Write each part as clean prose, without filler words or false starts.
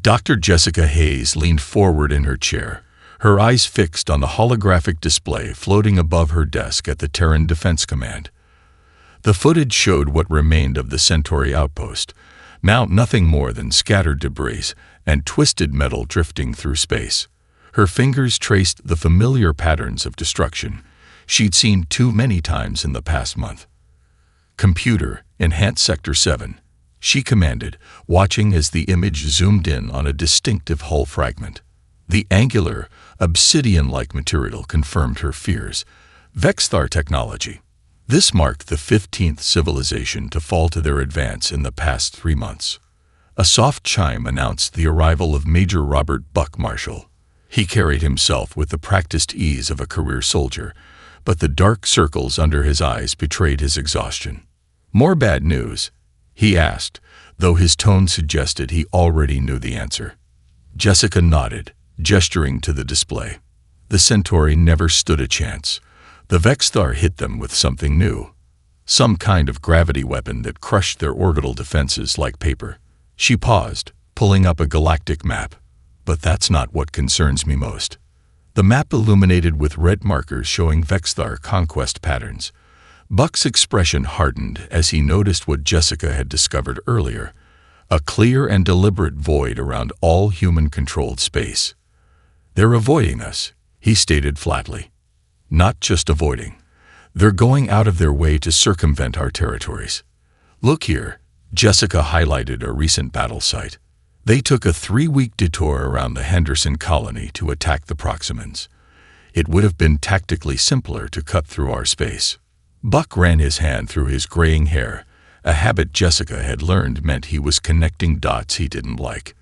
Dr. Jessica Hayes leaned forward in her chair, her eyes fixed on the holographic display floating above her desk at the Terran Defense Command. The footage showed what remained of the Centauri outpost, now nothing more than scattered debris and twisted metal drifting through space. Her fingers traced the familiar patterns of destruction she'd seen too many times in the past month. "Computer, enhance Sector 7, she commanded, watching as the image zoomed in on a distinctive hull fragment. The angular, obsidian-like material confirmed her fears. Vexthar technology. This marked the 15th civilization to fall to their advance in the past 3 months. A soft chime announced the arrival of Major Robert Buck Marshall. He carried himself with the practiced ease of a career soldier, but the dark circles under his eyes betrayed his exhaustion. "More bad news?" he asked, though his tone suggested he already knew the answer. Jessica nodded, gesturing to the display. The Centauri never stood a chance. The Vexthar hit them with something new. Some kind of gravity weapon that crushed their orbital defenses like paper. She paused, pulling up a galactic map. "But that's not what concerns me most." The map illuminated with red markers showing Vexthar conquest patterns. Buck's expression hardened as he noticed what Jessica had discovered earlier, a clear and deliberate void around all human-controlled space. "They're avoiding us," he stated flatly. "Not just avoiding. They're going out of their way to circumvent our territories. Look here," Jessica highlighted a recent battle site. "They took a 3-week detour around the Henderson colony to attack the Proximans. It would have been tactically simpler to cut through our space." Buck ran his hand through his graying hair, a habit Jessica had learned meant he was connecting dots he didn't like.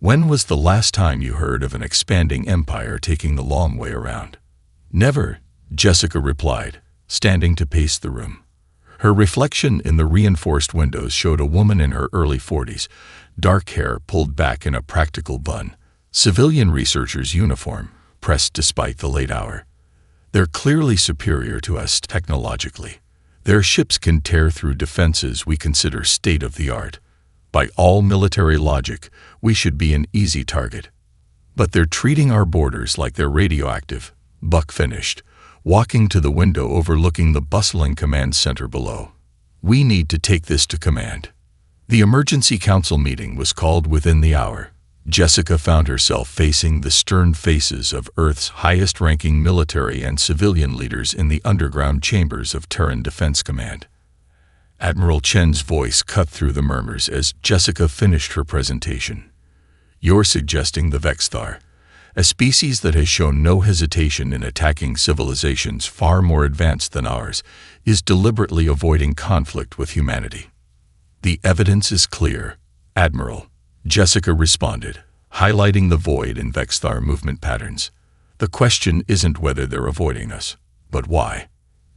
"When was the last time you heard of an expanding empire taking the long way around?" "Never," Jessica replied, standing to pace the room. Her reflection in the reinforced windows showed a woman in her early 40s, dark hair pulled back in a practical bun, civilian researcher's uniform, pressed despite the late hour. "They're clearly superior to us technologically. Their ships can tear through defenses we consider state-of-the-art. By all military logic, we should be an easy target. But they're treating our borders like they're radioactive," Buck finished, walking to the window overlooking the bustling command center below. "We need to take this to command." The emergency council meeting was called within the hour. Jessica found herself facing the stern faces of Earth's highest-ranking military and civilian leaders in the underground chambers of Terran Defense Command. Admiral Chen's voice cut through the murmurs as Jessica finished her presentation. "You're suggesting the Vexthar, a species that has shown no hesitation in attacking civilizations far more advanced than ours, is deliberately avoiding conflict with humanity." "The evidence is clear, Admiral," Jessica responded, highlighting the void in Vexthar movement patterns. "The question isn't whether they're avoiding us, but why."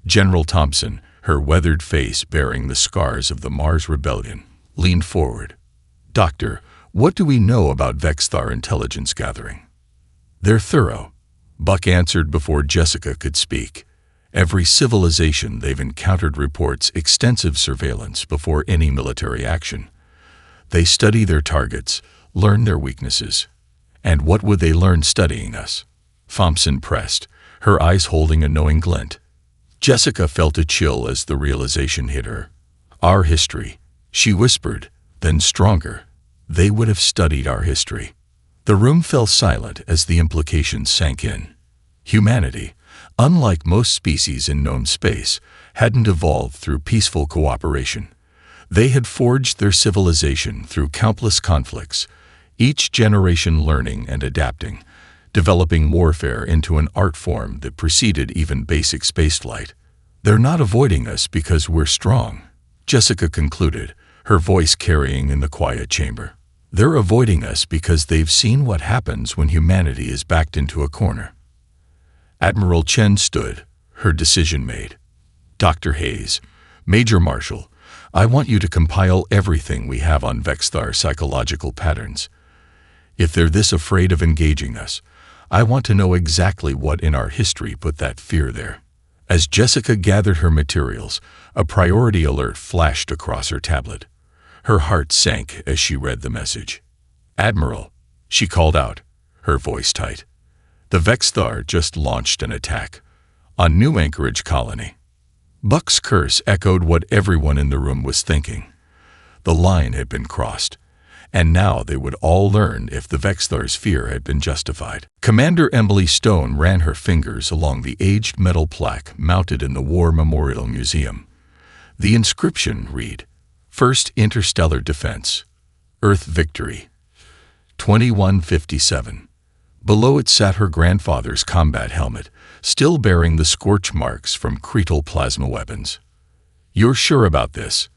General Thompson, her weathered face bearing the scars of the Mars Rebellion, leaned forward. "Doctor, what do we know about Vexthar intelligence gathering?" "They're thorough," Buck answered before Jessica could speak. "Every civilization they've encountered reports extensive surveillance before any military action. They study their targets, learn their weaknesses. And what would they learn studying us?" Thompson pressed, her eyes holding a knowing glint. Jessica felt a chill as the realization hit her. "Our history," she whispered, then stronger. "They would have studied our history." The room fell silent as the implications sank in. Humanity, unlike most species in known space, hadn't evolved through peaceful cooperation. They had forged their civilization through countless conflicts, each generation learning and adapting, developing warfare into an art form that preceded even basic spaceflight. "They're not avoiding us because we're strong," Jessica concluded, her voice carrying in the quiet chamber. "They're avoiding us because they've seen what happens when humanity is backed into a corner." Admiral Chen stood, her decision made. "Dr. Hayes, Major Marshall, I want you to compile everything we have on Vexthar psychological patterns. If they're this afraid of engaging us, I want to know exactly what in our history put that fear there." As Jessica gathered her materials, a priority alert flashed across her tablet. Her heart sank as she read the message. "Admiral, she called out, her voice tight. The Vexthar just launched an attack on New Anchorage Colony. Buck's curse echoed what everyone in the room was thinking. The line had been crossed, and now they would all learn if the Vexthar's fear had been justified. Commander Emily Stone ran her fingers along the aged metal plaque mounted in the War Memorial Museum. The inscription read, First Interstellar Defense, Earth Victory, 2157. Below it sat her grandfather's combat helmet, still bearing the scorch marks from Cretal plasma weapons. "You're sure about this?"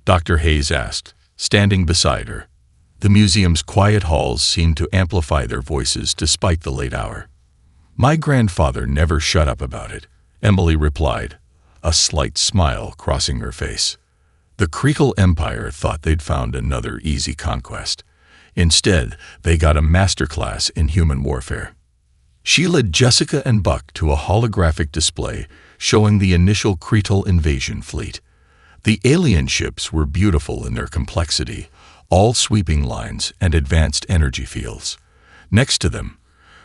Dr. Hayes asked, standing beside her. The museum's quiet halls seemed to amplify their voices despite the late hour. "My grandfather never shut up about it," Emily replied, a slight smile crossing her face. The Cretal Empire thought they'd found another easy conquest. Instead, they got a masterclass in human warfare. She led Jessica and Buck to a holographic display showing the initial Cretal invasion fleet. The alien ships were beautiful in their complexity, all sweeping lines and advanced energy fields. Next to them,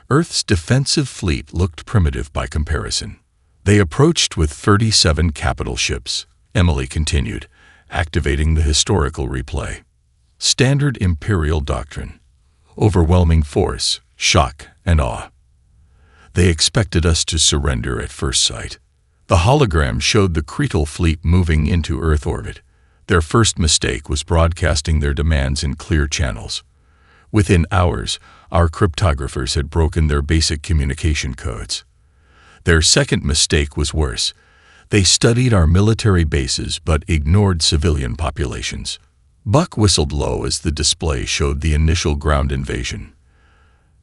Earth's defensive fleet looked primitive by comparison. They approached with 37 capital ships, Emily continued, activating the historical replay. Standard Imperial doctrine. Overwhelming force, shock, and awe. They expected us to surrender at first sight. The hologram showed the Cretal fleet moving into Earth orbit. Their first mistake was broadcasting their demands in clear channels. Within hours, our cryptographers had broken their basic communication codes. Their second mistake was worse. They studied our military bases but ignored civilian populations. Buck whistled low as the display showed the initial ground invasion.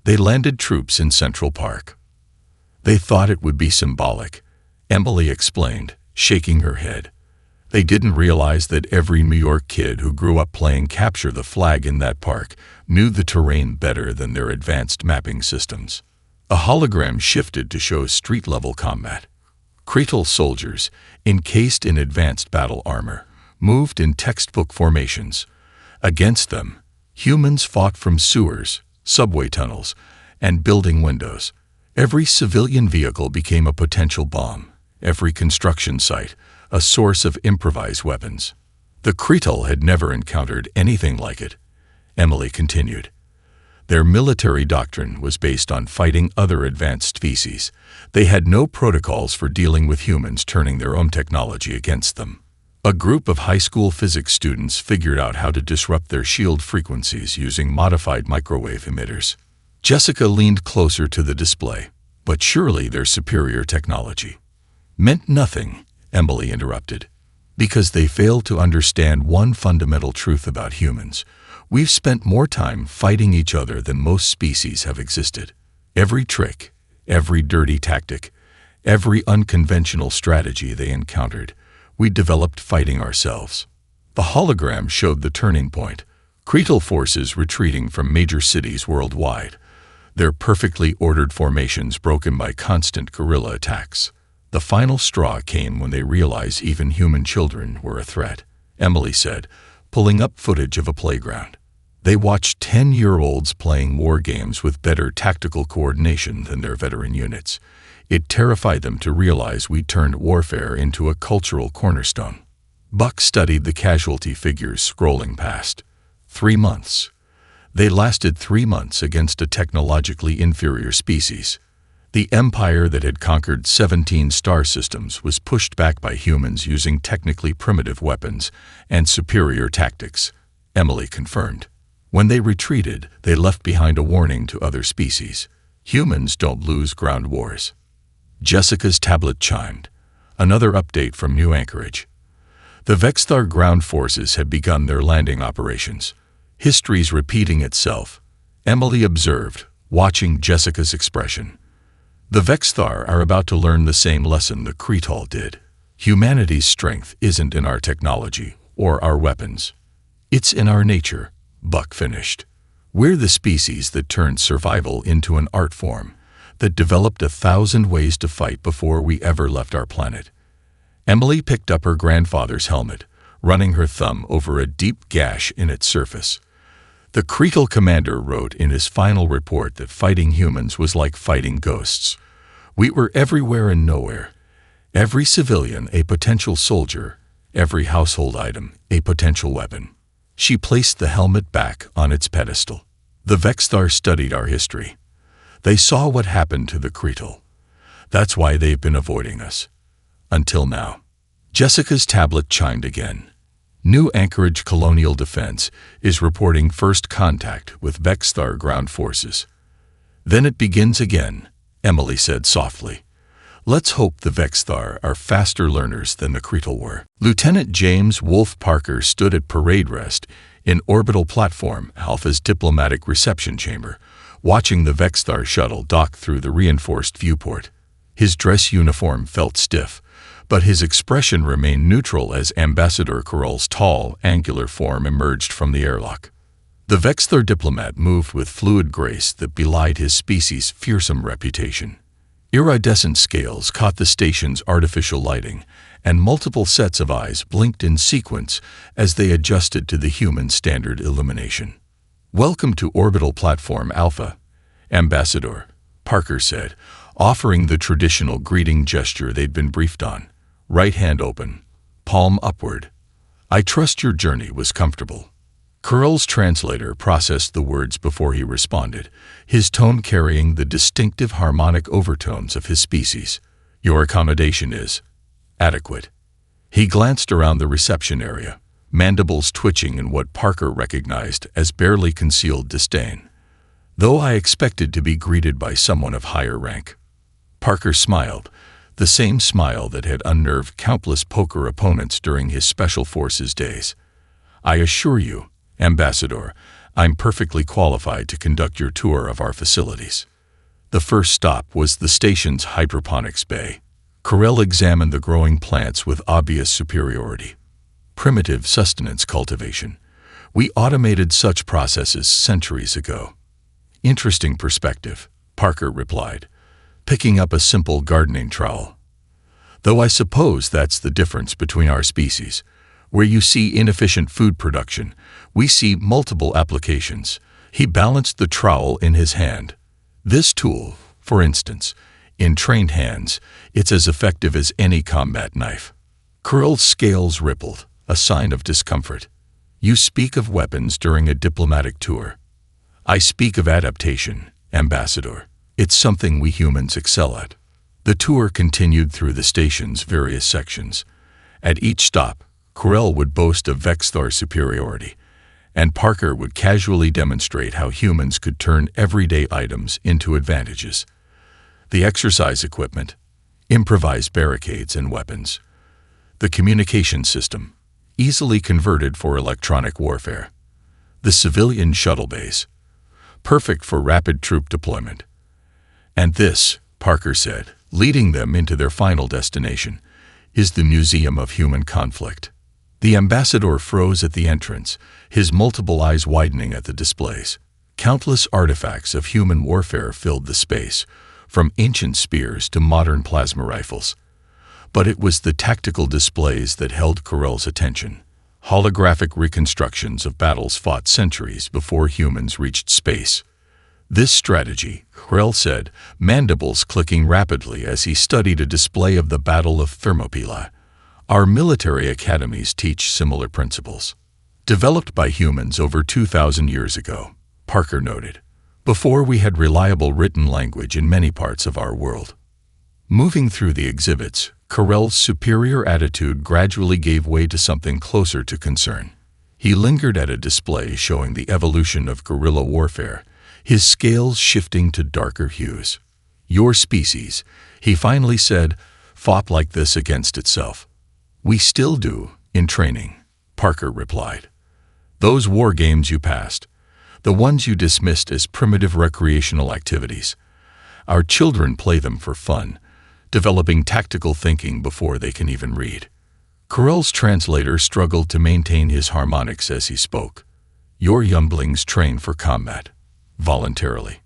They landed troops in Central Park. They thought it would be symbolic, Emily explained, shaking her head. They didn't realize that every New York kid who grew up playing Capture the Flag in that park knew the terrain better than their advanced mapping systems. A hologram shifted to show street-level combat. Cretal soldiers, encased in advanced battle armor, moved in textbook formations. Against them, humans fought from sewers, subway tunnels, and building windows. Every civilian vehicle became a potential bomb, every construction site a source of improvised weapons. The Cretal had never encountered anything like it, Emily continued. Their military doctrine was based on fighting other advanced species. They had no protocols for dealing with humans turning their own technology against them. A group of high school physics students figured out how to disrupt their shield frequencies using modified microwave emitters. Jessica leaned closer to the display, but surely their superior technology meant nothing, Emily interrupted, because they failed to understand one fundamental truth about humans. We've spent more time fighting each other than most species have existed. Every trick, every dirty tactic, every unconventional strategy they encountered, we developed fighting ourselves. The hologram showed the turning point. Cretal forces retreating from major cities worldwide, their perfectly ordered formations broken by constant guerrilla attacks. The final straw came when they realized even human children were a threat, Emily said, pulling up footage of a playground. They watched 10-year-olds playing war games with better tactical coordination than their veteran units. It terrified them to realize we turned warfare into a cultural cornerstone. Buck studied the casualty figures scrolling past. 3 months. They lasted 3 months against a technologically inferior species. The empire that had conquered 17 star systems was pushed back by humans using technically primitive weapons and superior tactics, Emily confirmed. When they retreated, they left behind a warning to other species. Humans don't lose ground wars. Jessica's tablet chimed. Another update from New Anchorage. The Vexthar ground forces had begun their landing operations. History's repeating itself, Emily observed, watching Jessica's expression. The Vexthar are about to learn the same lesson the Cretal did. Humanity's strength isn't in our technology or our weapons. It's in our nature, Buck finished. We're the species that turned survival into an art form, that developed 1,000 ways to fight before we ever left our planet. Emily picked up her grandfather's helmet, running her thumb over a deep gash in its surface. The Cretal commander wrote in his final report that fighting humans was like fighting ghosts. We were everywhere and nowhere. Every civilian a potential soldier, every household item a potential weapon. She placed the helmet back on its pedestal. The Vexthar studied our history. They saw what happened to the Cretal. That's why they've been avoiding us. Until now. Jessica's tablet chimed again. New Anchorage Colonial Defense is reporting first contact with Vexthar ground forces. Then it begins again, Emily said softly. Let's hope the Vexthar are faster learners than the Cretal were. Lieutenant James Wolfe Parker stood at parade rest in Orbital Platform Alpha's diplomatic reception chamber, watching the Vexthar shuttle dock through the reinforced viewport. His dress uniform felt stiff, but his expression remained neutral as Ambassador Corell's tall, angular form emerged from the airlock. The Vexthar diplomat moved with fluid grace that belied his species' fearsome reputation. Iridescent scales caught the station's artificial lighting, and multiple sets of eyes blinked in sequence as they adjusted to the human standard illumination. "Welcome to Orbital Platform Alpha," Ambassador Parker said, offering the traditional greeting gesture they'd been briefed on. Right hand open, palm upward. "I trust your journey was comfortable." Corell's translator processed the words before he responded, his tone carrying the distinctive harmonic overtones of his species. "Your accommodation is adequate." He glanced around the reception area, mandibles twitching in what Parker recognized as barely concealed disdain. "Though I expected to be greeted by someone of higher rank." Parker smiled, the same smile that had unnerved countless poker opponents during his Special Forces days. "I assure you, Ambassador, I'm perfectly qualified to conduct your tour of our facilities." The first stop was the station's hydroponics bay. Corell examined the growing plants with obvious superiority. Primitive sustenance cultivation. "We automated such processes centuries ago." "Interesting perspective," Parker replied, picking up a simple gardening trowel. "Though I suppose that's the difference between our species. Where you see inefficient food production, we see multiple applications." He balanced the trowel in his hand. "This tool, for instance, in trained hands, it's as effective as any combat knife." Corell's scales rippled, a sign of discomfort. "You speak of weapons during a diplomatic tour." "I speak of adaptation, Ambassador. It's something we humans excel at." The tour continued through the station's various sections. At each stop, Corell would boast of Vexthar superiority, and Parker would casually demonstrate how humans could turn everyday items into advantages. The exercise equipment, improvised barricades and weapons. The communication system, easily converted for electronic warfare. The civilian shuttle base, perfect for rapid troop deployment. "And this," Parker said, leading them into their final destination, "is the Museum of Human Conflict." The ambassador froze at the entrance, his multiple eyes widening at the displays. Countless artifacts of human warfare filled the space, from ancient spears to modern plasma rifles. But it was the tactical displays that held Corell's attention. Holographic reconstructions of battles fought centuries before humans reached space. "This strategy," Corell said, mandibles clicking rapidly as he studied a display of the Battle of Thermopylae. "Our military academies teach similar principles. Developed by humans over 2,000 years ago," Parker noted, "before we had reliable written language in many parts of our world." Moving through the exhibits, Corell's superior attitude gradually gave way to something closer to concern. He lingered at a display showing the evolution of guerrilla warfare, his scales shifting to darker hues. "Your species," he finally said, "fought like this against itself." "We still do, in training," Parker replied. "Those war games you passed, the ones you dismissed as primitive recreational activities. Our children play them for fun, developing tactical thinking before they can even read." Corell's translator struggled to maintain his harmonics as he spoke. "Your younglings train for combat. Voluntarily."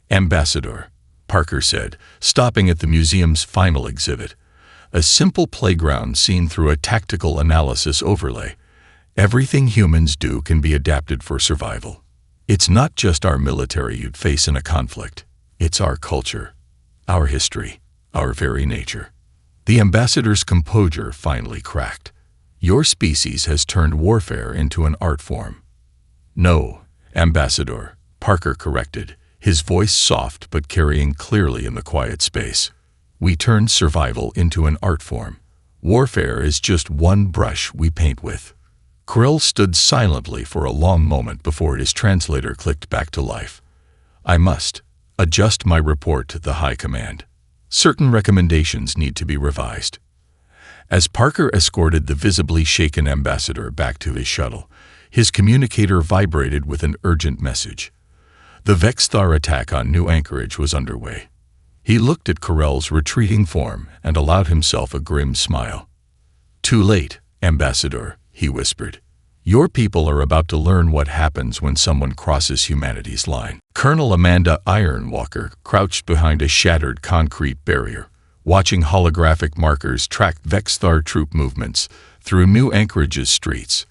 "Ambassador," Parker said, stopping at the museum's final exhibit, a simple playground seen through a tactical analysis overlay. "Everything humans do can be adapted for survival. It's not just our military you'd face in a conflict. It's our culture, our history, our very nature. The ambassador's composure finally cracked. Your species has turned warfare into an art form. No, Ambassador, Parker corrected, his voice soft but carrying clearly in the quiet space. We turned survival into an art form. Warfare is just one brush we paint with. Krill stood silently for a long moment before his translator clicked back to life. I must adjust my report to the High Command. Certain recommendations need to be revised. As Parker escorted the visibly shaken ambassador back to his shuttle, his communicator vibrated with an urgent message. The Vexthar attack on New Anchorage was underway. He looked at Carell's retreating form and allowed himself a grim smile. Too late, Ambassador, he whispered. Your people are about to learn what happens when someone crosses humanity's line. Colonel Amanda Ironwalker crouched behind a shattered concrete barrier, watching holographic markers track Vexthar troop movements through New Anchorage's streets.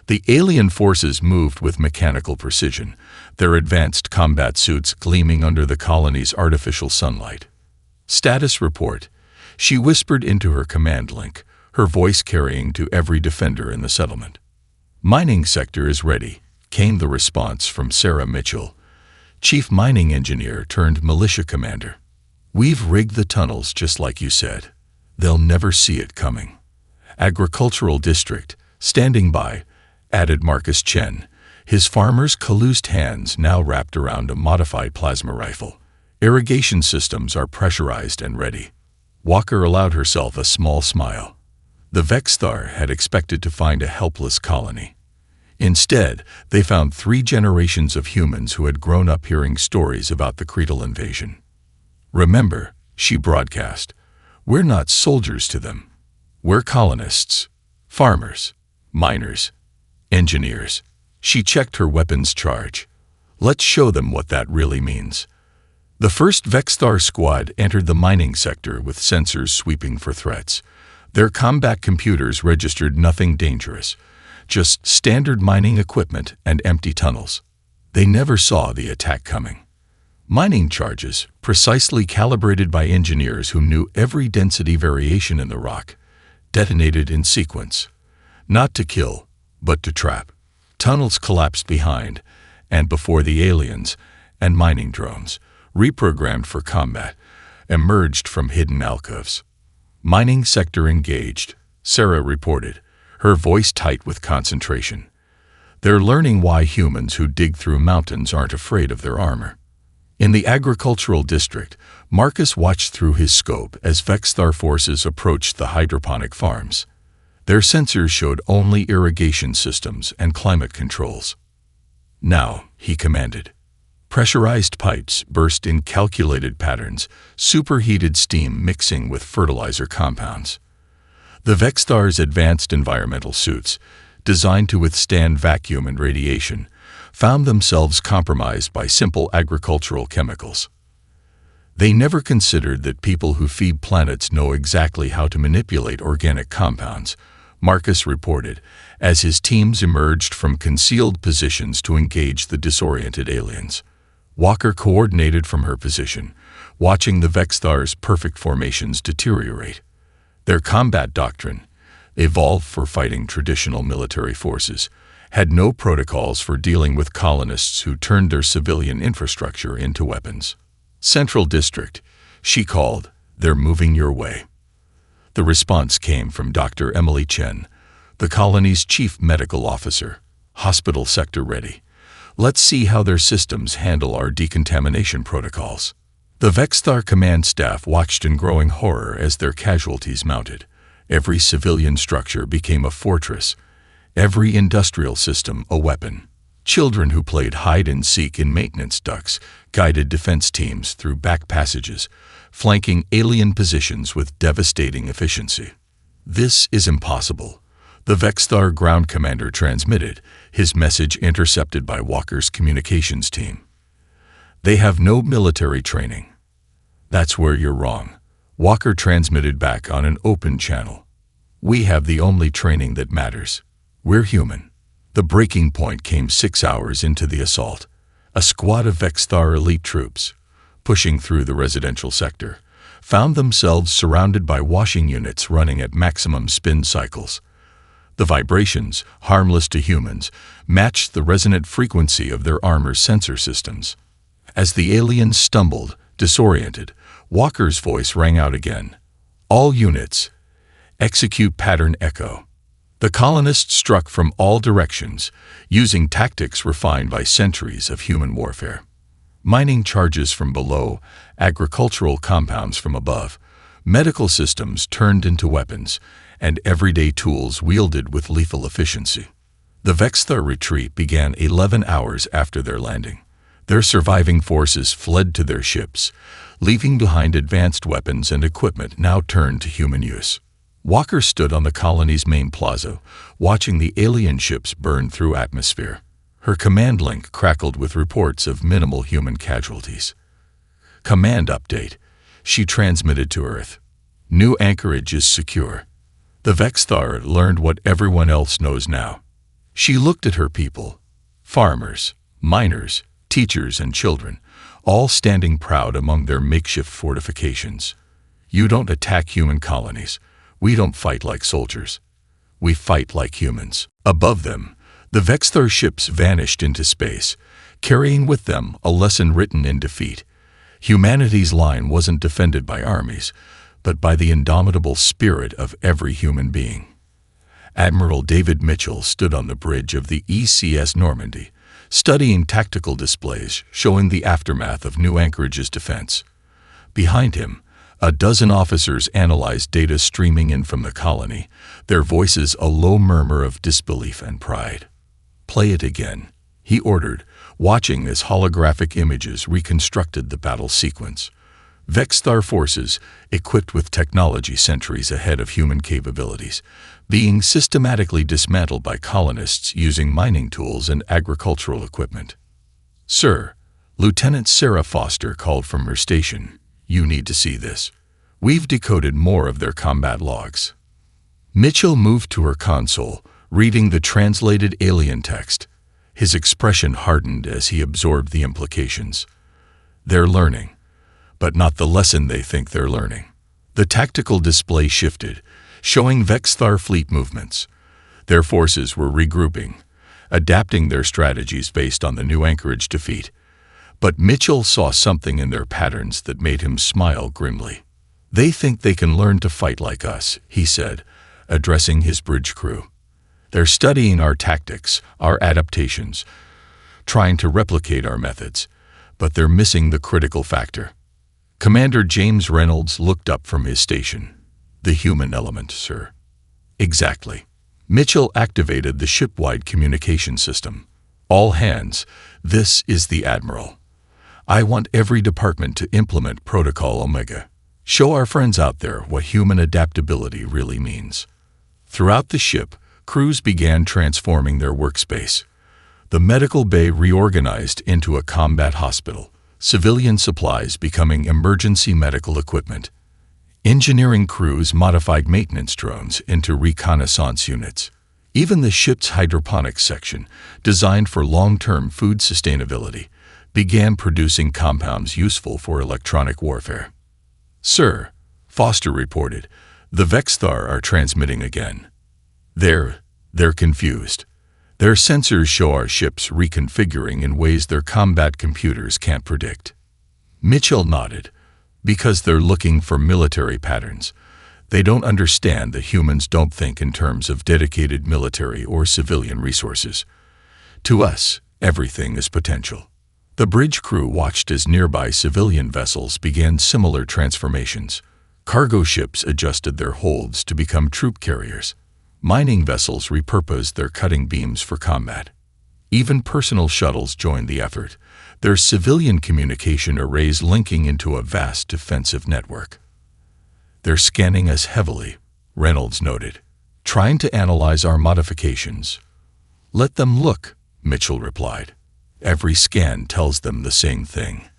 The alien forces moved with mechanical precision, their advanced combat suits gleaming under the colony's artificial sunlight. Status report, she whispered into her command link, her voice carrying to every defender in the settlement. Mining sector is ready, came the response from Sarah Mitchell, chief mining engineer turned militia commander. We've rigged the tunnels just like you said. They'll never see it coming. Agricultural district, standing by, added Marcus Chen, his farmer's calloused hands now wrapped around a modified plasma rifle. Irrigation systems are pressurized and ready. Walker allowed herself a small smile. The Vexthar had expected to find a helpless colony. Instead, they found 3 generations of humans who had grown up hearing stories about the Cretal invasion. Remember, she broadcast, we're not soldiers to them. We're colonists, farmers, miners, engineers. She checked her weapons charge. Let's show them what that really means. The first Vexthar squad entered the mining sector with sensors sweeping for threats. Their combat computers registered nothing dangerous, just standard mining equipment and empty tunnels. They never saw the attack coming. Mining charges, precisely calibrated by engineers who knew every density variation in the rock, detonated in sequence, not to kill, but to trap. Tunnels collapsed behind and before the aliens, and mining drones, reprogrammed for combat, emerged from hidden alcoves. Mining sector engaged, Sarah reported, her voice tight with concentration. They're learning why humans who dig through mountains aren't afraid of their armor. In the agricultural district, Marcus watched through his scope as Vexthar forces approached the hydroponic farms. Their sensors showed only irrigation systems and climate controls. Now, he commanded. Pressurized pipes burst in calculated patterns, superheated steam mixing with fertilizer compounds. The Vexthar's advanced environmental suits, designed to withstand vacuum and radiation, found themselves compromised by simple agricultural chemicals. They never considered that people who feed planets know exactly how to manipulate organic compounds, Marcus reported, as his teams emerged from concealed positions to engage the disoriented aliens. Walker coordinated from her position, watching the Vexthar's perfect formations deteriorate. Their combat doctrine, evolved for fighting traditional military forces, had no protocols for dealing with colonists who turned their civilian infrastructure into weapons. Central District, she called, they're moving your way. The response came from Dr. Emily Chen, the colony's chief medical officer. Hospital sector ready. Let's see how their systems handle our decontamination protocols. The Vexthar command staff watched in growing horror as their casualties mounted. Every civilian structure became a fortress, every industrial system a weapon. Children who played hide-and-seek in maintenance ducts guided defense teams through back passages, flanking alien positions with devastating efficiency. This is impossible, the Vexthar ground commander transmitted, his message intercepted by Walker's communications team. They have no military training. That's where you're wrong, Walker transmitted back on an open channel. We have the only training that matters. We're human. The breaking point came 6 hours into the assault. A squad of Vexthar elite troops, pushing through the residential sector, found themselves surrounded by washing units running at maximum spin cycles. The vibrations, harmless to humans, matched the resonant frequency of their armor's sensor systems. As the aliens stumbled, disoriented, Walker's voice rang out again. All units, execute pattern echo. The colonists struck from all directions, using tactics refined by centuries of human warfare. Mining charges from below, agricultural compounds from above, medical systems turned into weapons, and everyday tools wielded with lethal efficiency. The Vexthar retreat began 11 hours after their landing. Their surviving forces fled to their ships, leaving behind advanced weapons and equipment now turned to human use. Walker stood on the colony's main plaza, watching the alien ships burn through atmosphere. Her command link crackled with reports of minimal human casualties. Command update, she transmitted to Earth. New anchorage is secure. The Vexthar learned what everyone else knows now. She looked at her people, farmers, miners, teachers, and children, all standing proud among their makeshift fortifications. You don't attack human colonies. We don't fight like soldiers. We fight like humans. Above them, the Vexthar ships vanished into space, carrying with them a lesson written in defeat. Humanity's line wasn't defended by armies, but by the indomitable spirit of every human being. Admiral David Mitchell stood on the bridge of the ECS Normandy, studying tactical displays showing the aftermath of New Anchorage's defense. Behind him, a dozen officers analyzed data streaming in from the colony, their voices a low murmur of disbelief and pride. "Play it again," he ordered, watching as holographic images reconstructed the battle sequence. Vexthar forces, equipped with technology centuries ahead of human capabilities, being systematically dismantled by colonists using mining tools and agricultural equipment. "Sir," Lieutenant Sarah Foster called from her station, "you need to see this. We've decoded more of their combat logs." Mitchell moved to her console, reading the translated alien text. His expression hardened as he absorbed the implications. They're learning, but not the lesson they think they're learning. The tactical display shifted, showing Vexthar fleet movements. Their forces were regrouping, adapting their strategies based on the New Anchorage defeat. But Mitchell saw something in their patterns that made him smile grimly. "They think they can learn to fight like us," he said, addressing his bridge crew. "They're studying our tactics, our adaptations, trying to replicate our methods, but they're missing the critical factor." Commander James Reynolds looked up from his station. "The human element, sir." "Exactly." Mitchell activated the ship-wide communication system. "All hands, this is the Admiral. I want every department to implement Protocol Omega. Show our friends out there what human adaptability really means." Throughout the ship, crews began transforming their workspace. The medical bay reorganized into a combat hospital, civilian supplies becoming emergency medical equipment. Engineering crews modified maintenance drones into reconnaissance units. Even the ship's hydroponics section, designed for long-term food sustainability, began producing compounds useful for electronic warfare. "Sir," Foster reported, "the Vexthar are transmitting again. They're confused. Their sensors show our ships reconfiguring in ways their combat computers can't predict." Mitchell nodded. "Because they're looking for military patterns. They don't understand that humans don't think in terms of dedicated military or civilian resources. To us, everything is potential." The bridge crew watched as nearby civilian vessels began similar transformations. Cargo ships adjusted their holds to become troop carriers. Mining vessels repurposed their cutting beams for combat. Even personal shuttles joined the effort, their civilian communication arrays linking into a vast defensive network. "They're scanning us heavily," Reynolds noted, "trying to analyze our modifications." "Let them look," Mitchell replied. "Every scan tells them the same thing.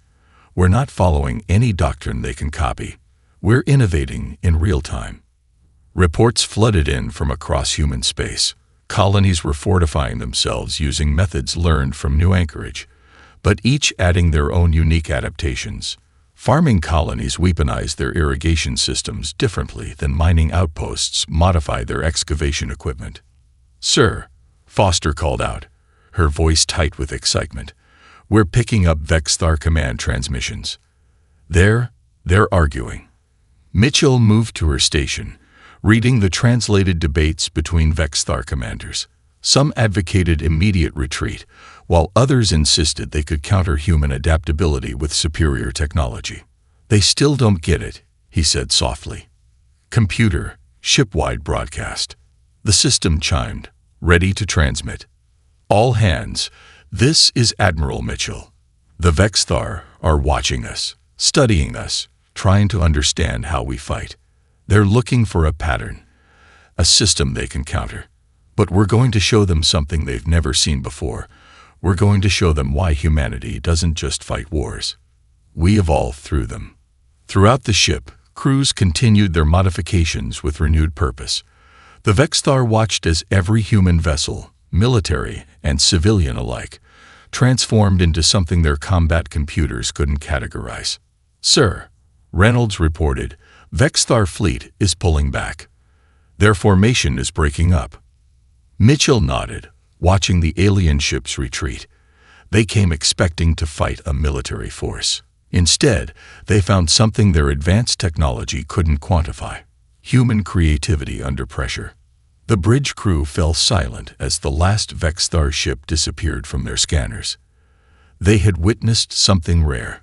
We're not following any doctrine they can copy. We're innovating in real time." Reports flooded in from across human space. Colonies were fortifying themselves using methods learned from New Anchorage. but each adding their own unique adaptations. Farming colonies weaponize their irrigation systems differently than mining outposts modify their excavation equipment. "Sir," Foster called out, her voice tight with excitement, "we're picking up Vexthar command transmissions." They're arguing. Mitchell moved to her station, reading the translated debates between Vexthar commanders. Some advocated immediate retreat, while others insisted they could counter human adaptability with superior technology. "They still don't get it," he said softly. "Computer, ship-wide broadcast." The system chimed, ready to transmit. "All hands, this is Admiral Mitchell. The Vexthar are watching us, studying us, trying to understand how we fight. They're looking for a pattern, a system they can counter. But we're going to show them something they've never seen before. We're going to show them why humanity doesn't just fight wars. We evolve through them." Throughout the ship, crews continued their modifications with renewed purpose. The Vexthar watched as every human vessel, military and civilian alike, transformed into something their combat computers couldn't categorize. "Sir," Reynolds reported, "Vexthar fleet is pulling back. Their formation is breaking up." Mitchell nodded, watching the alien ships retreat. They came expecting to fight a military force. Instead, they found something their advanced technology couldn't quantify: human creativity under pressure. The bridge crew fell silent as the last Vexthar ship disappeared from their scanners. They had witnessed something rare: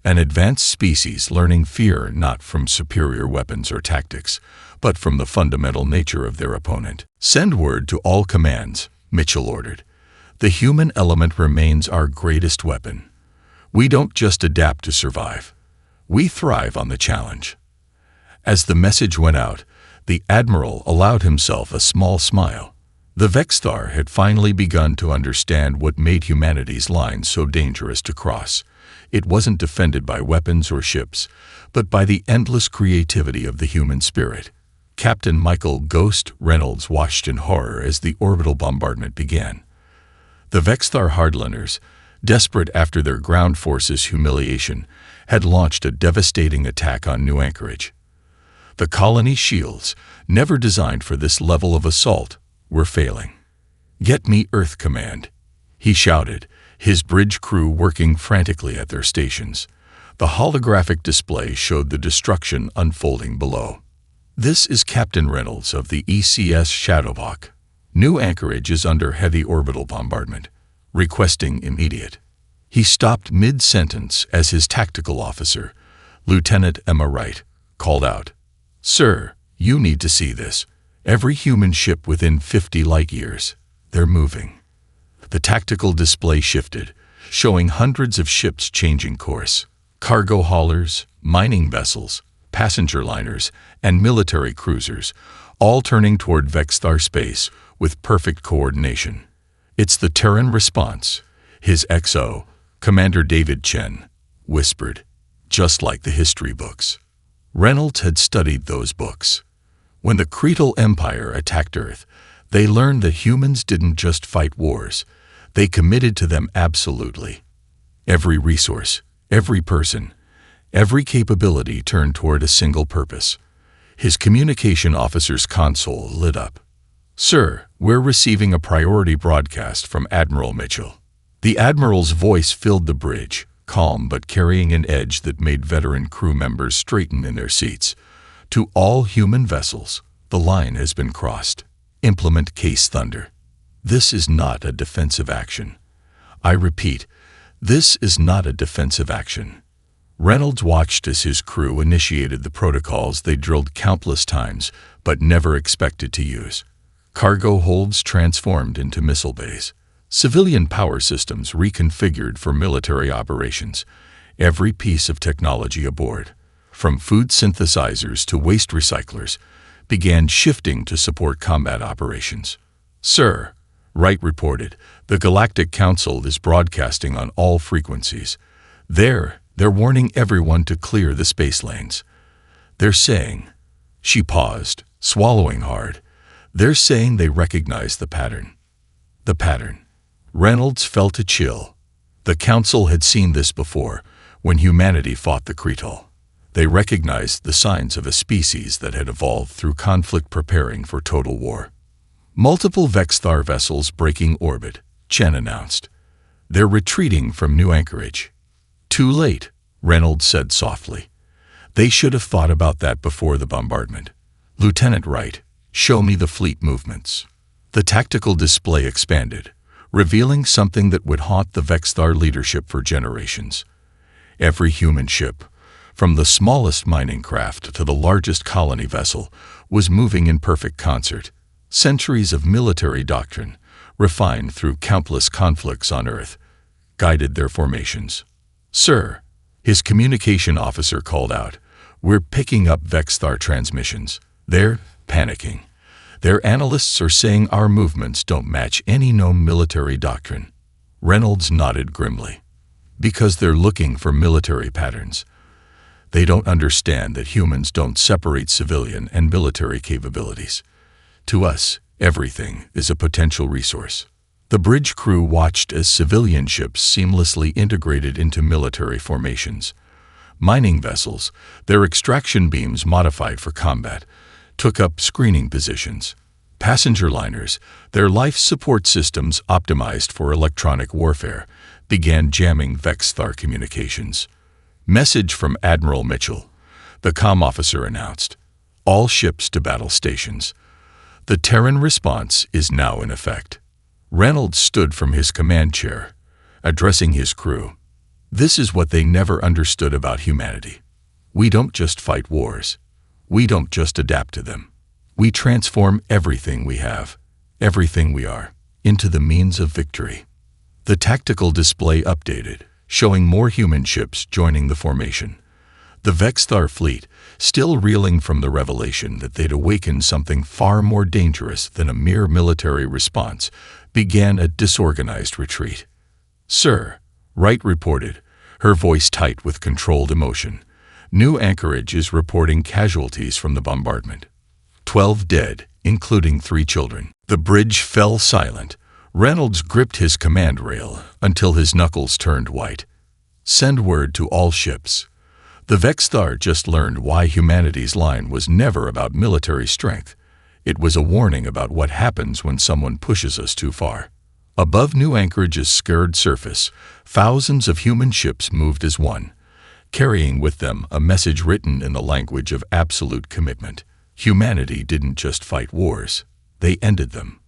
an advanced species learning fear not from superior weapons or tactics, but from the fundamental nature of their opponent. "Send word to all commands," Mitchell ordered. "The human element remains our greatest weapon. We don't just adapt to survive. We thrive on the challenge." As the message went out, the Admiral allowed himself a small smile. The Vexthar had finally begun to understand what made humanity's line so dangerous to cross. It wasn't defended by weapons or ships, but by the endless creativity of the human spirit. Captain Michael "Ghost" Reynolds watched in horror as the orbital bombardment began. The Vexthar hardliners, desperate after their ground forces' humiliation, had launched a devastating attack on New Anchorage. The colony's shields, never designed for this level of assault, were failing. "Get me Earth Command," he shouted, his bridge crew working frantically at their stations. The holographic display showed the destruction unfolding below. "This is Captain Reynolds of the ECS Shadowhawk. New Anchorage is under heavy orbital bombardment. Requesting immediate." He stopped mid-sentence as his tactical officer, Lieutenant Emma Wright, called out, "Sir, you need to see this. Every human ship within 50 light-years. They're moving." The tactical display shifted, showing hundreds of ships changing course: cargo haulers, mining vessels, passenger liners, and military cruisers, all turning toward Vexthar space with perfect coordination. "It's the Terran response," his XO, Commander David Chen, whispered, "just like the history books." Reynolds had studied those books. When the Cretal Empire attacked Earth, they learned that humans didn't just fight wars, they committed to them absolutely. Every resource, every person, every capability turned toward a single purpose. His communication officer's console lit up. "Sir, we're receiving a priority broadcast from Admiral Mitchell." The Admiral's voice filled the bridge, calm but carrying an edge that made veteran crew members straighten in their seats. "To all human vessels, the line has been crossed. Implement Case Thunder. This is not a defensive action. I repeat, this is not a defensive action." Reynolds watched as his crew initiated the protocols they drilled countless times but never expected to use. Cargo holds transformed into missile bays. Civilian power systems reconfigured for military operations. Every piece of technology aboard, from food synthesizers to waste recyclers, began shifting to support combat operations. "Sir," Wright reported, "the Galactic Council is broadcasting on all frequencies. They're warning everyone to clear the space lanes. They're saying—" She paused, swallowing hard. "They're saying they recognize the pattern." The pattern. Reynolds felt a chill. The Council had seen this before, when humanity fought the Cretal. They recognized the signs of a species that had evolved through conflict preparing for total war. Multiple Vexthar vessels breaking orbit, Chen announced. They're retreating from new anchorage. Too late, Reynolds said softly. They should have thought about that before the bombardment. Lieutenant Wright, show me the fleet movements. The tactical display expanded, revealing something that would haunt the Vexthar leadership for generations. Every human ship, from the smallest mining craft to the largest colony vessel, was moving in perfect concert. Centuries of military doctrine, refined through countless conflicts on Earth, guided their formations. Sir, his communication officer called out, we're picking up Vexthar transmissions. They're panicking. Their analysts are saying our movements don't match any known military doctrine. Reynolds nodded grimly. Because they're looking for military patterns. They don't understand that humans don't separate civilian and military capabilities. To us, everything is a potential resource. The bridge crew watched as civilian ships seamlessly integrated into military formations. Mining vessels, their extraction beams modified for combat, took up screening positions. Passenger liners, their life support systems optimized for electronic warfare, began jamming Vexthar communications. Message from Admiral Mitchell, the comm officer announced. All ships to battle stations. The Terran response is now in effect. Reynolds stood from his command chair, addressing his crew. This is what they never understood about humanity. We don't just fight wars. We don't just adapt to them. We transform everything we have, everything we are, into the means of victory. The tactical display updated, showing more human ships joining the formation. The Vexthar fleet, still reeling from the revelation that they'd awakened something far more dangerous than a mere military response, began a disorganized retreat. Sir, Wright reported, her voice tight with controlled emotion. New anchorage is reporting casualties from the bombardment. 12 dead, including 3 children. The bridge fell silent. Reynolds gripped his command rail until his knuckles turned white. Send word to all ships. The Vexthar just learned why humanity's line was never about military strength. It was a warning about what happens when someone pushes us too far. Above New Anchorage's scarred surface, thousands of human ships moved as one, carrying with them a message written in the language of absolute commitment. Humanity didn't just fight wars, they ended them.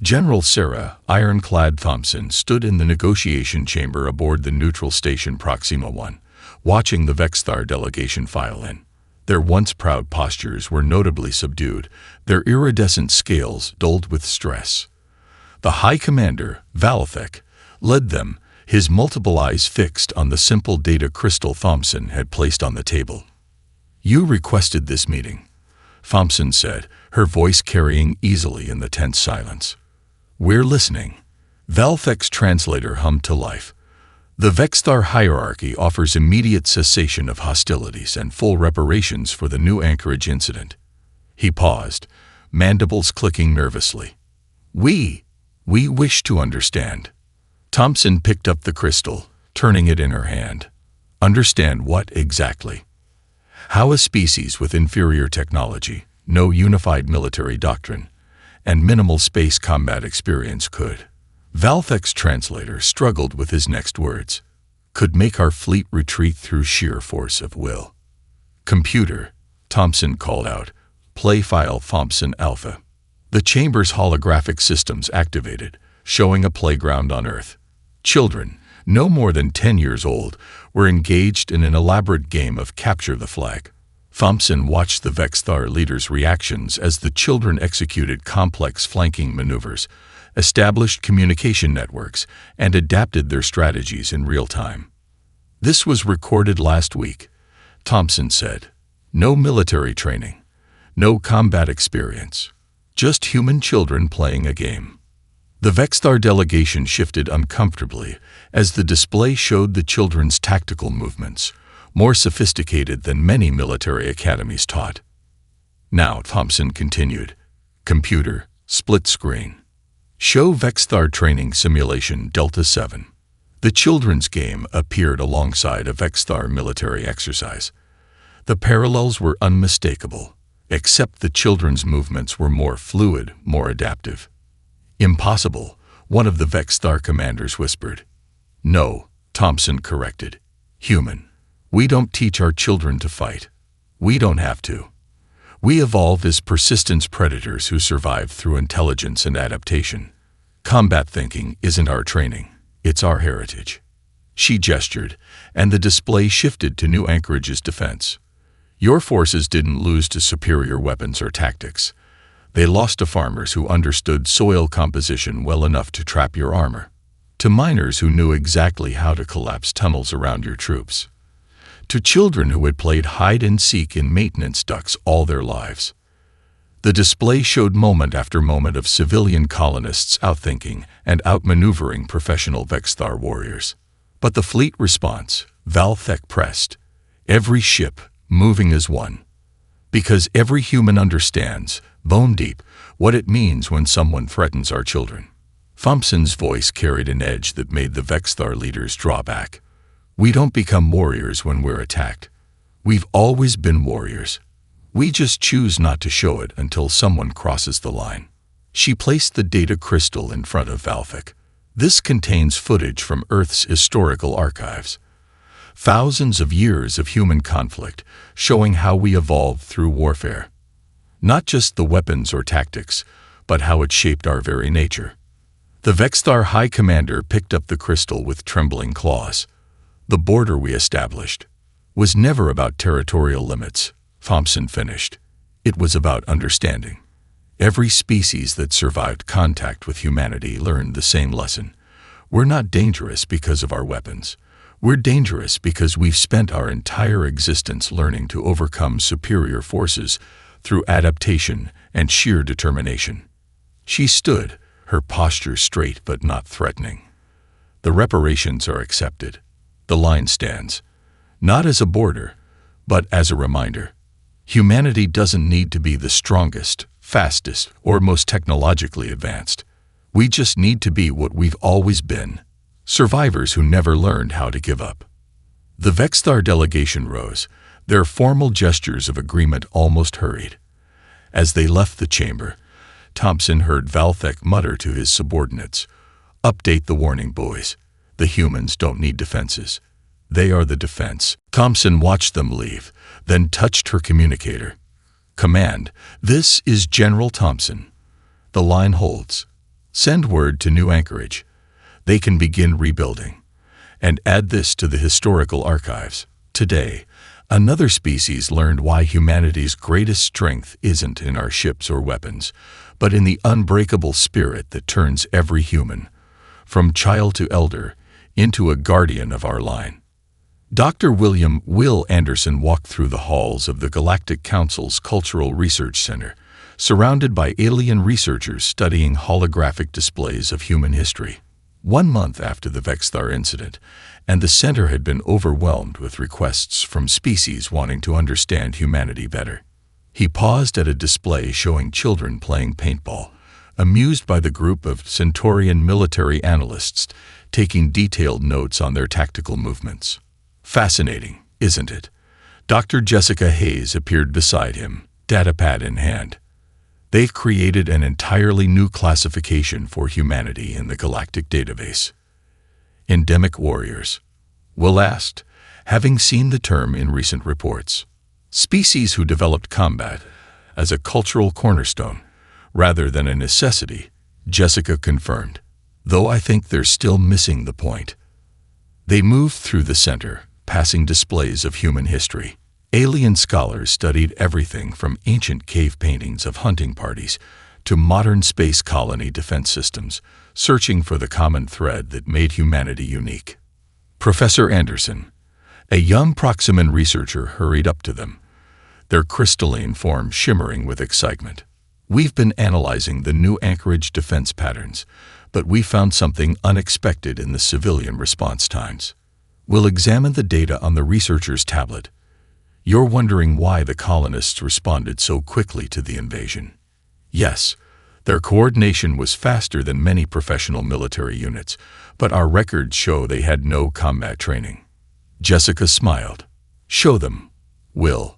General Sarah Ironclad Thompson stood in the negotiation chamber aboard the neutral station Proxima 1, watching the Vexthar delegation file in. Their once proud postures were notably subdued, their iridescent scales dulled with stress. The High Commander, Valethek, led them, his multiple eyes fixed on the simple data crystal Thompson had placed on the table. You requested this meeting, Thompson said, her voice carrying easily in the tense silence. We're listening. Valethek's translator hummed to life. The Vexthar hierarchy offers immediate cessation of hostilities and full reparations for the New Anchorage incident. He paused, mandibles clicking nervously. We wish to understand. Thompson picked up the crystal, turning it in her hand. Understand what exactly? How a species with inferior technology, no unified military doctrine, and minimal space combat experience could. Valethek's translator struggled with his next words. Could make our fleet retreat through sheer force of will. Computer, Thompson called out. Play file Thompson Alpha. The chamber's holographic systems activated, showing a playground on Earth. Children, no more than 10 years old, were engaged in an elaborate game of capture the flag. Thompson watched the Vexthar leaders' reactions as the children executed complex flanking maneuvers, established communication networks, and adapted their strategies in real time. This was recorded last week, Thompson said. No military training, no combat experience, just human children playing a game. The Vexthar delegation shifted uncomfortably as the display showed the children's tactical movements, more sophisticated than many military academies taught. Now, Thompson continued, computer, split screen. Show Vexthar training simulation Delta 7. The children's game appeared alongside a Vexthar military exercise. The parallels were unmistakable, except the children's movements were more fluid, more adaptive. "Impossible," one of the Vexthar commanders whispered. "No," Thompson corrected. "Human. We don't teach our children to fight. We don't have to. We evolve as persistence predators who survive through intelligence and adaptation. Combat thinking isn't our training, it's our heritage." She gestured, and the display shifted to New Anchorage's defense. "Your forces didn't lose to superior weapons or tactics. They lost to farmers who understood soil composition well enough to trap your armor, to miners who knew exactly how to collapse tunnels around your troops, to children who had played hide-and-seek in maintenance ducts all their lives." The display showed moment after moment of civilian colonists outthinking and outmaneuvering professional Vexthar warriors. But the fleet response, Valthek pressed, every ship moving as one. Because every human understands, bone deep, what it means when someone threatens our children. Thompson's voice carried an edge that made the Vexthar leaders draw back. "We don't become warriors when we're attacked. We've always been warriors. We just choose not to show it until someone crosses the line." She placed the data crystal in front of Valthek. "This contains footage from Earth's historical archives. Thousands of years of human conflict, showing how we evolved through warfare. Not just the weapons or tactics, but how it shaped our very nature." The Vexthar High Commander picked up the crystal with trembling claws. "The border we established was never about territorial limits," Thompson finished. "It was about understanding. Every species that survived contact with humanity learned the same lesson. We're not dangerous because of our weapons. We're dangerous because we've spent our entire existence learning to overcome superior forces through adaptation and sheer determination." She stood, her posture straight but not threatening. "The reparations are accepted. The line stands. Not as a border, but as a reminder. Humanity doesn't need to be the strongest, fastest, or most technologically advanced. We just need to be what we've always been, survivors who never learned how to give up." The Vexthar delegation rose, their formal gestures of agreement almost hurried. As they left the chamber, Thompson heard Valthek mutter to his subordinates, "Update the warning, boys. The humans don't need defenses. They are the defense." Thompson watched them leave, then touched her communicator. "Command, this is General Thompson. The line holds. Send word to New Anchorage. They can begin rebuilding. And add this to the historical archives. Today, another species learned why humanity's greatest strength isn't in our ships or weapons, but in the unbreakable spirit that turns every human, from child to elder, into a guardian of our line." Dr. William "Will" Anderson walked through the halls of the Galactic Council's Cultural Research Center, surrounded by alien researchers studying holographic displays of human history. 1 month after the Vexthar incident, and the center had been overwhelmed with requests from species wanting to understand humanity better. He paused at a display showing children playing paintball, amused by the group of Centaurian military analysts taking detailed notes on their tactical movements. "Fascinating, isn't it?" Dr. Jessica Hayes appeared beside him, datapad in hand. "They've created an entirely new classification for humanity in the Galactic database. Endemic warriors." Will asked, having seen the term in recent reports. "Species who developed combat as a cultural cornerstone, rather than a necessity," Jessica confirmed, "though I think they're still missing the point." They moved through the center, passing displays of human history. Alien scholars studied everything from ancient cave paintings of hunting parties to modern space colony defense systems, searching for the common thread that made humanity unique. Professor Anderson, a young Proximan researcher, hurried up to them, their crystalline form shimmering with excitement. "We've been analyzing the New Anchorage defense patterns, but we found something unexpected in the civilian response times. We'll examine the data on the researcher's tablet. You're wondering why the colonists responded so quickly to the invasion. Yes, Their coordination was faster than many professional military units, but our records show they had no combat training. Jessica smiled. Show them. We'll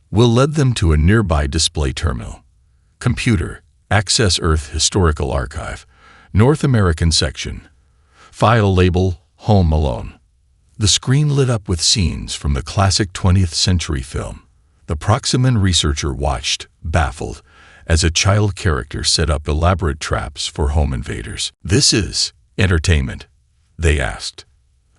lead them to a nearby display terminal. Computer, access Earth Historical Archive, North American section. File label, Home Alone. The screen lit up with scenes from the classic 20th century film. The Proximan researcher watched, baffled, as a child character set up elaborate traps for home invaders. This is entertainment, they asked.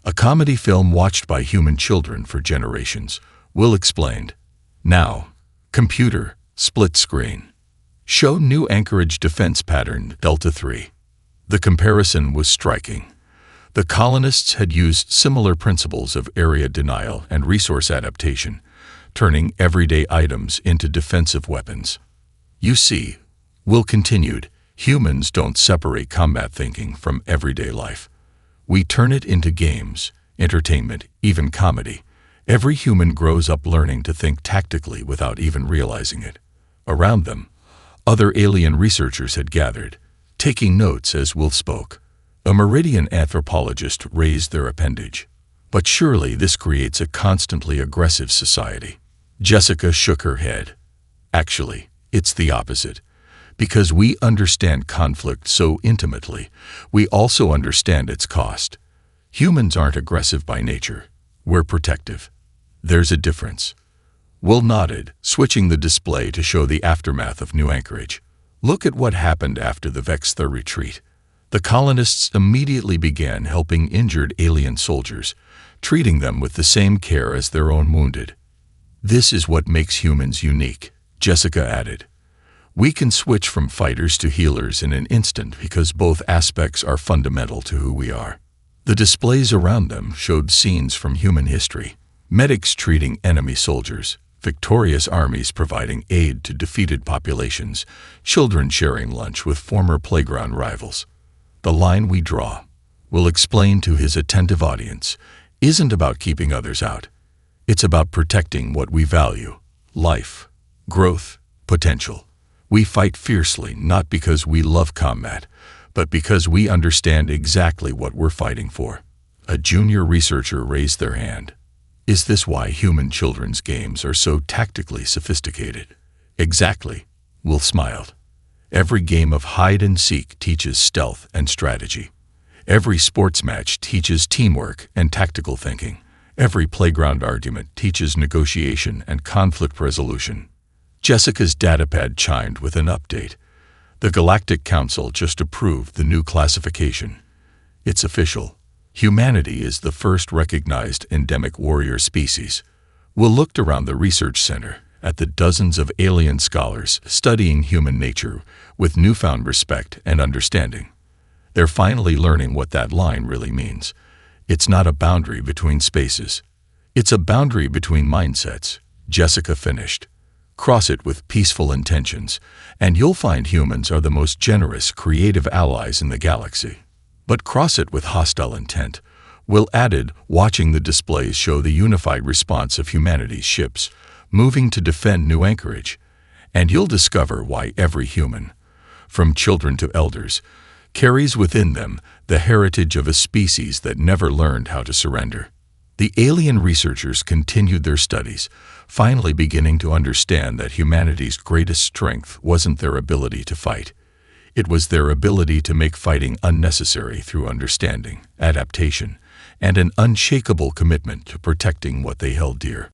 A comedy film watched by human children for generations, Will explained. Now, computer, split screen. Show new Anchorage defense pattern, Delta 3. The comparison was striking. The colonists had used similar principles of area denial and resource adaptation, turning everyday items into defensive weapons. You see, Will continued, humans don't separate combat thinking from everyday life. We turn it into games, entertainment, even comedy. Every human grows up learning to think tactically without even realizing it. Around them, other alien researchers had gathered, taking notes as Will spoke. A Meridian anthropologist raised their appendage. But surely this creates a constantly aggressive society. Jessica shook her head. Actually, it's the opposite. Because we understand conflict so intimately, we also understand its cost. Humans aren't aggressive by nature. We're protective. There's a difference. Will nodded, switching the display to show the aftermath of New Anchorage. Look at what happened after the Vexthar retreat. The colonists immediately began helping injured alien soldiers, treating them with the same care as their own wounded. This is what makes humans unique, Jessica added. We can switch from fighters to healers in an instant because both aspects are fundamental to who we are. The displays around them showed scenes from human history. Medics treating enemy soldiers, victorious armies providing aid to defeated populations, children sharing lunch with former playground rivals. The line we draw, Will explain to his attentive audience, isn't about keeping others out. It's about protecting what we value: life, growth, potential. We fight fiercely not because we love combat, but because we understand exactly what we're fighting for. A junior researcher raised their hand. Is this why human children's games are so tactically sophisticated? Exactly, Will smiled. Every game of hide and seek teaches stealth and strategy. Every sports match teaches teamwork and tactical thinking. Every playground argument teaches negotiation and conflict resolution. Jessica's datapad chimed with an update. The Galactic Council just approved the new classification. It's official. Humanity is the first recognized endemic warrior species. Will looked around the research center at the dozens of alien scholars studying human nature with newfound respect and understanding. They're finally learning what that line really means. It's not a boundary between spaces. It's a boundary between mindsets, Jessica finished. Cross it with peaceful intentions, and you'll find humans are the most generous, creative allies in the galaxy. But cross it with hostile intent, Will added, watching the displays show the unified response of humanity's ships, moving to defend New Anchorage, and you'll discover why every human, from children to elders, carries within them the heritage of a species that never learned how to surrender. The alien researchers continued their studies, finally beginning to understand that humanity's greatest strength wasn't their ability to fight. It was their ability to make fighting unnecessary through understanding, adaptation, and an unshakable commitment to protecting what they held dear.